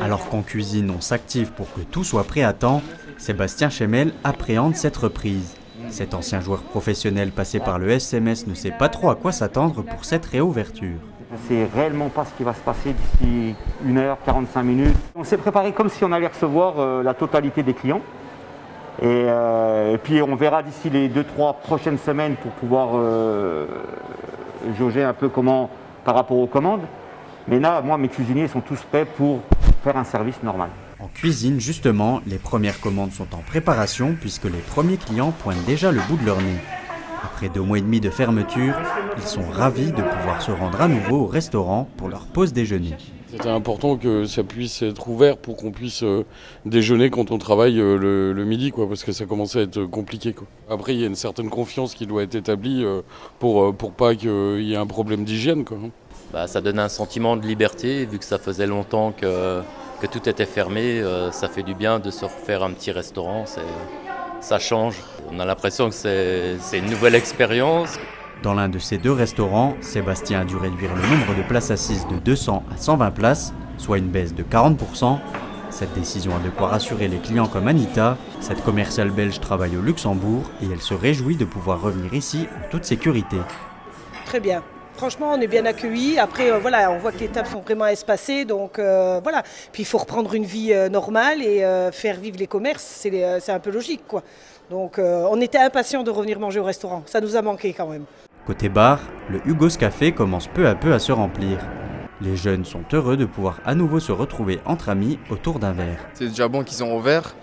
Alors qu'en cuisine, on s'active pour que tout soit prêt à temps, Sébastien Chemel appréhende cette reprise. Cet ancien joueur professionnel passé par le SMS ne sait pas trop à quoi s'attendre pour cette réouverture. Je ne sais réellement pas ce qui va se passer d'ici 1h, 45 minutes. On s'est préparé comme si on allait recevoir la totalité des clients. Et puis on verra d'ici les 2-3 prochaines semaines pour pouvoir jauger un peu comment par rapport aux commandes. Mais là, moi, mes cuisiniers sont tous prêts pour faire un service normal. En cuisine, justement, les premières commandes sont en préparation puisque les premiers clients pointent déjà le bout de leur nez. Après 2 mois et demi de fermeture, ils sont ravis de pouvoir se rendre à nouveau au restaurant pour leur pause déjeuner. C'était important que ça puisse être ouvert pour qu'on puisse déjeuner quand on travaille le midi, quoi, parce que ça commençait à être compliqué, quoi. Après, il y a une certaine confiance qui doit être établie pour pas qu'il y ait un problème d'hygiène, quoi. Ça donne un sentiment de liberté, vu que ça faisait longtemps que tout était fermé. Ça fait du bien de se refaire un petit restaurant, ça change. On a l'impression que c'est une nouvelle expérience. Dans l'un de ces 2 restaurants, Sébastien a dû réduire le nombre de places assises de 200 à 120 places, soit une baisse de 40%. Cette décision a de quoi rassurer les clients comme Anita. Cette commerciale belge travaille au Luxembourg et elle se réjouit de pouvoir revenir ici en toute sécurité. Très bien. Franchement, on est bien accueillis. Après, on voit que les tables sont vraiment espacées. Donc, voilà. Puis, il faut reprendre une vie normale et faire vivre les commerces. C'est un peu logique, quoi. Donc, on était impatients de revenir manger au restaurant. Ça nous a manqué quand même. Côté bar, le Hugo's Café commence peu à peu à se remplir. Les jeunes sont heureux de pouvoir à nouveau se retrouver entre amis autour d'un verre. C'est déjà bon qu'ils ont ouvert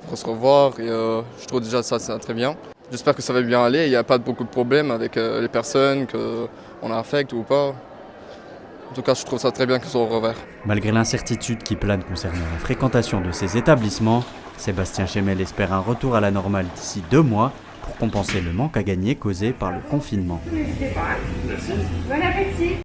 pour se revoir et je trouve déjà ça très bien. J'espère que ça va bien aller, il n'y a pas beaucoup de problèmes avec les personnes qu'on affecte ou pas. En tout cas, je trouve ça très bien qu'ils soient ouverts. Malgré l'incertitude qui plane concernant la fréquentation de ces établissements, Sébastien Chemel espère un retour à la normale d'ici 2 mois pour compenser le manque à gagner causé par le confinement. Bon appétit.